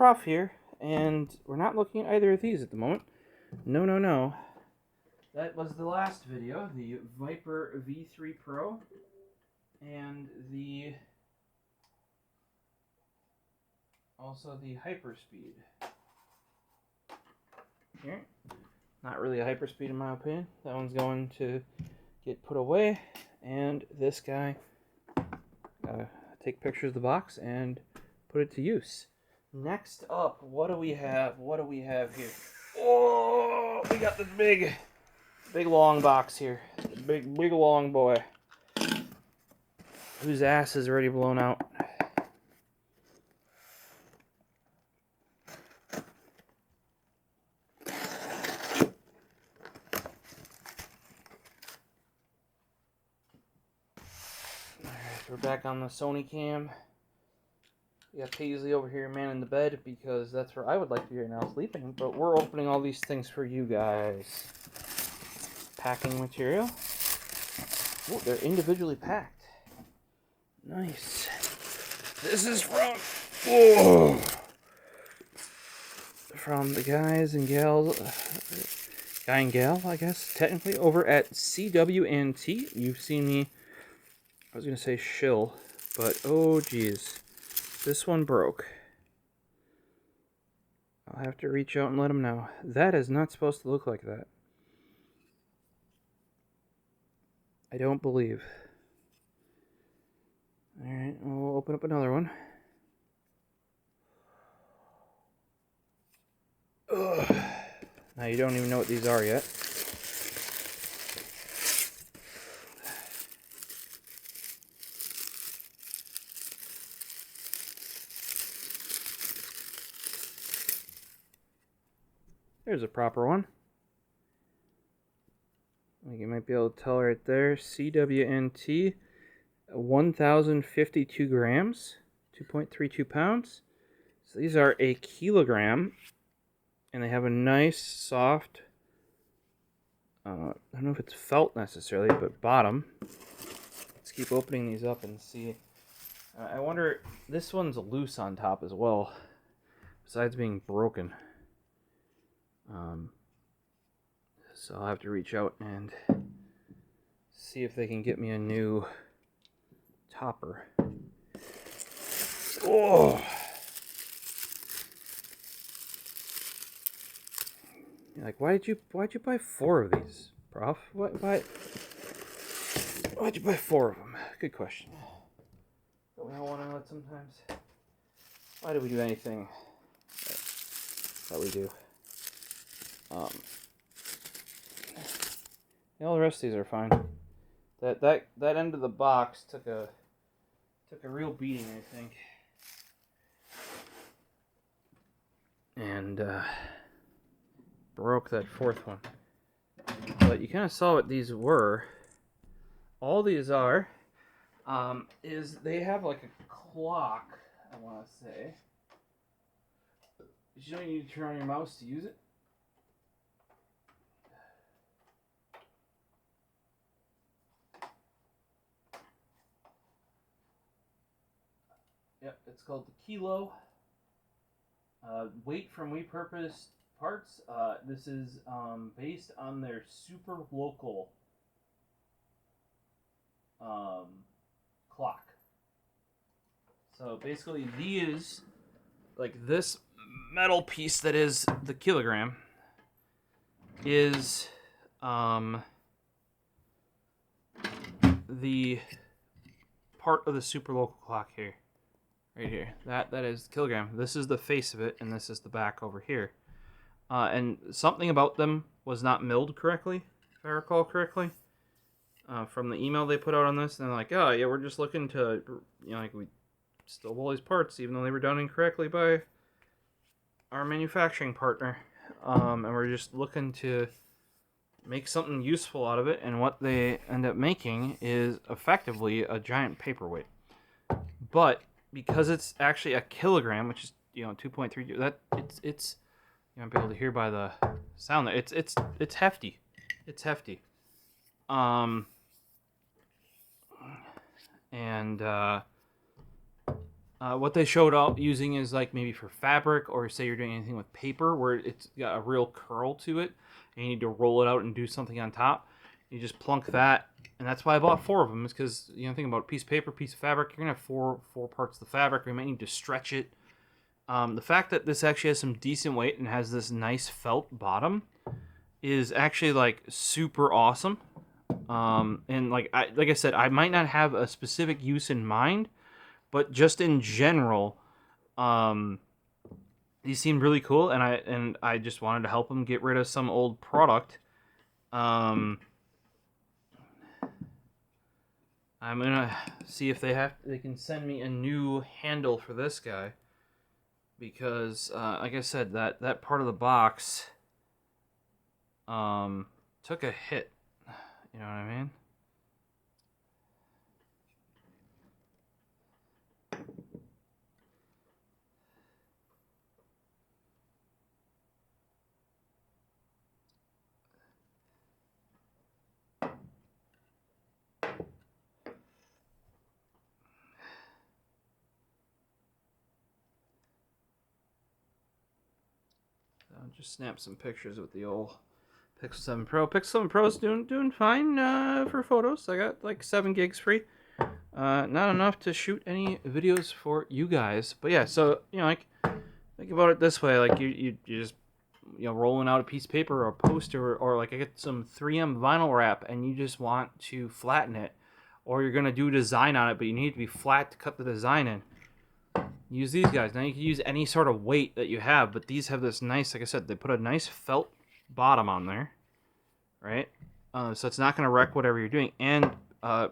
Prof here, and we're not looking at either of these at the moment. No, no, no. That was the last video, the Viper V3 Pro, and also the Hyperspeed. Here, not really a Hyperspeed in my opinion. That one's going to get put away, and this guy, take pictures of the box and put it to use. Next up, what do we have? What do we have here? Oh, we got this big long box here. Big long boy, whose ass is already blown out. We're back on the Sony cam. We got Paisley over here manning the bed because that's where I would like to be right now, sleeping. But we're opening all these things for you guys. Packing material. Oh, they're individually packed. Nice. This is from the guys and gals, guy and gal, I guess, technically, over at CW&T. You've seen me. I was going to say shill, but oh geez, this one broke. I'll have to reach out and let them know. That is not supposed to look like that. I don't believe. Alright, we'll open up another one. Ugh. Now you don't even know what these are yet. There's a proper one. You might be able to tell right there. CW&T, 1,052 grams, 2.32 pounds. So these are a kilogram, and they have a nice, soft, I don't know if it's felt necessarily, but bottom. Let's keep opening these up and see. I wonder, this one's loose on top as well, besides being broken. So I'll have to reach out and see if they can get me a new topper. Oh! You're like, why'd you buy 4 of these, Prof? Why'd you buy 4 of them? Good question. Don't we all want to know it sometimes? Why do we do anything that we do? All the rest of these are fine. That end of the box took a real beating, I think. And broke that 4th one. But you kind of saw what these were. All these are is they have like a clock, I want to say. You don't need to turn on your mouse to use it. Yep, it's called the Kilo. Weight from Repurposed parts. This is based on their Superlocal clock. So basically these, like this metal piece that is the kilogram, is the part of the Superlocal clock here. Right here. That is kilogram. This is the face of it, and this is the back over here. And something about them was not milled correctly, if I recall correctly. From the email they put out on this, and they're like, oh yeah, we're just looking to, like we stole all these parts, even though they were done incorrectly by our manufacturing partner. And we're just looking to make something useful out of it, and what they end up making is effectively a giant paperweight. But because it's actually a kilogram, which is 2.3, that it's you might be able to hear by the sound that it's hefty. It's hefty. And What they showed out using is like maybe for fabric, or say you're doing anything with paper where it's got a real curl to it and you need to roll it out and do something on top. You just plunk that, and that's why I bought 4 of them, is because, you know, think about a piece of paper, piece of fabric, you're gonna have four parts of the fabric. We might need to stretch it. The fact that this actually has some decent weight and has this nice felt bottom is actually like super awesome. And like I said, I might not have a specific use in mind, but just in general, these seemed really cool, and I just wanted to help them get rid of some old product. I'm gonna see if they can send me a new handle for this guy, because like I said, that part of the box took a hit. You know what I mean? I'll just snap some pictures with the old Pixel 7 Pro. Pixel 7 Pro is doing fine for photos. I got like 7 gigs free. Not enough to shoot any videos for you guys. But yeah, so, you know, like, think about it this way. Like, you just, you know, rolling out a piece of paper or a poster, or like I get some 3M vinyl wrap and you just want to flatten it. Or you're going to do a design on it, but you need it to be flat to cut the design in. Use these guys. Now you can use any sort of weight that you have, but these have this nice, like I said, they put a nice felt bottom on there, right? So it's not going to wreck whatever you're doing. And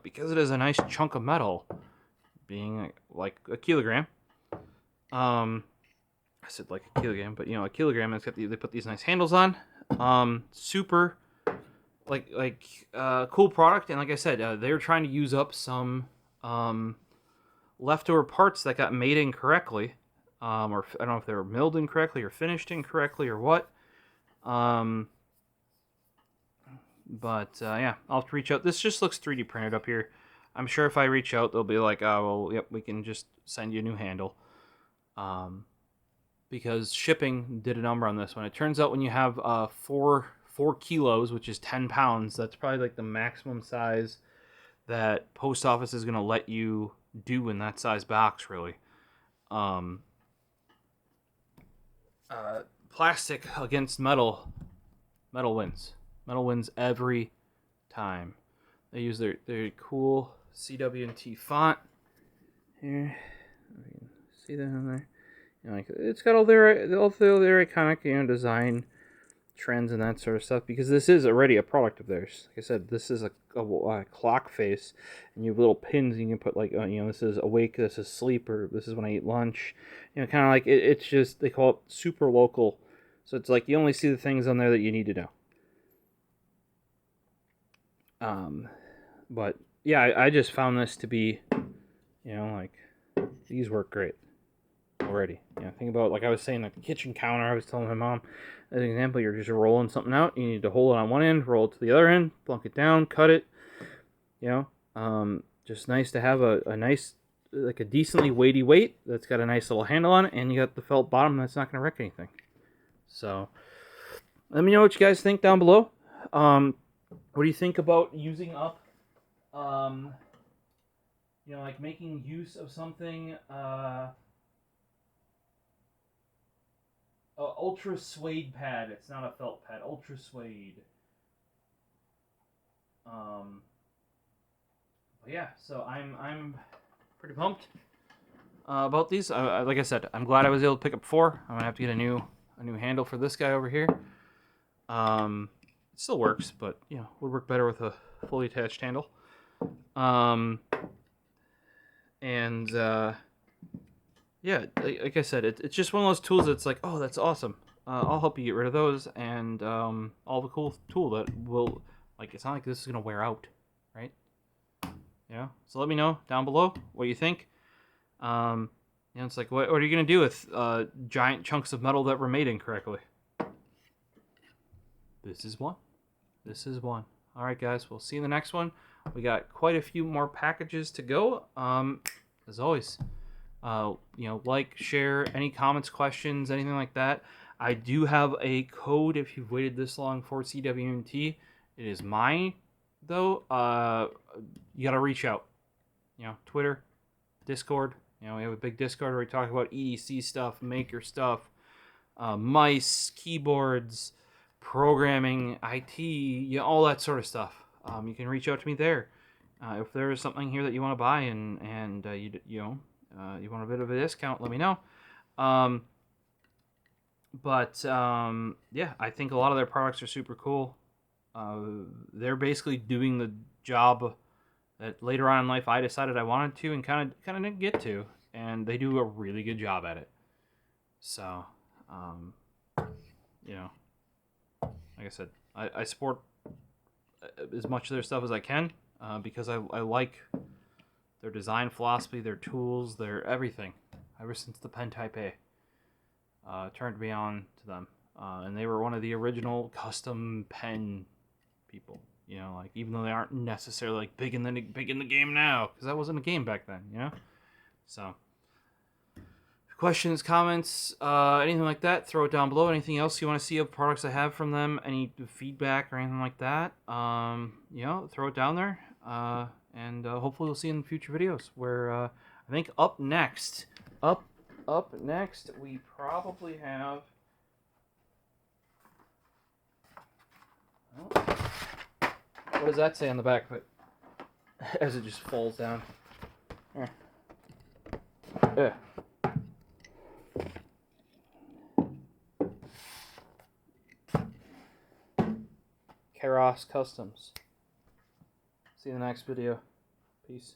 because it is a nice chunk of metal, being like a kilogram, I said like a kilogram, but, you know, a kilogram, it's got they put these nice handles on. Super, cool product. And like I said, they were trying to use up some leftover parts that got made incorrectly, or I don't know if they were milled incorrectly or finished incorrectly or what. But yeah, I'll have to reach out. This just looks 3D printed up here. I'm sure if I reach out, they'll be like, oh, well, yep, we can just send you a new handle. Because shipping did a number on this one. It turns out when you have 4 kilos, which is 10 pounds, that's probably like the maximum size that post office is going to let you do in that size box, really. Plastic against metal wins. Metal wins every time. They use their cool CW&T font here. You can see that on there. You know, like, it's got all their iconic, you know, design trends and that sort of stuff, because this is already a product of theirs. Like I said, this is a clock face, and you have little pins you can put, like, you know, this is awake, this is sleep, or this is when I eat lunch. You know, kind of like it's just, they call it Superlocal, so it's like you only see the things on there that you need to know. But yeah, I just found this to be, you know, like, these work great already. You know, think about, like I was saying, like the kitchen counter. I was telling my mom, as an example, you're just rolling something out. You need to hold it on one end, roll it to the other end, plunk it down, cut it. You know, just nice to have a nice, like a decently weighty weight that's got a nice little handle on it, and you got the felt bottom that's not going to wreck anything. So, let me know what you guys think down below. What do you think about using up, you know, like making use of something, ultra-suede pad. It's not a felt pad. Ultra-suede. But yeah, so I'm pretty pumped about these. Like I said, I'm glad I was able to pick up 4. I'm gonna have to get a new handle for this guy over here. It still works, but, you know, would work better with a fully attached handle. Yeah, like I said, it's just one of those tools that's like, oh, that's awesome. I'll help you get rid of those, and all the cool tool that will, like, it's not like this is gonna wear out, right? Yeah. So let me know down below what you think. You know, it's like, what are you gonna do with giant chunks of metal that were made incorrectly? This is one. This is one. All right, guys. We'll see you in the next one. We got quite a few more packages to go. As always. Like, share, any comments, questions, anything like that. I do have a code if you've waited this long for CW&T. It is mine, though. You gotta reach out. Twitter, Discord. We have a big Discord where we talk about EDC stuff, maker stuff, mice, keyboards, programming, IT, all that sort of stuff. You can reach out to me there. If there is something here that you want to buy and you want a bit of a discount, let me know. Yeah, I think a lot of their products are super cool. They're basically doing the job that later on in life I decided I wanted to and kind of didn't get to, and they do a really good job at it. So, like I said, I support as much of their stuff as I can because I like their design philosophy, their tools, their everything. Ever since the pen type A turned me on to them, and they were one of the original custom pen people. Even though they aren't necessarily big in the game now, because that wasn't a game back then. So, questions, comments, anything like that, throw it down below. Anything else you want to see of products I have from them, any feedback or anything like that, throw it down there. And hopefully we'll see you in future videos where I think up next we probably have what does that say on the back of it as it just falls down? Yeah. Keros Customs. See you in the next video. Peace.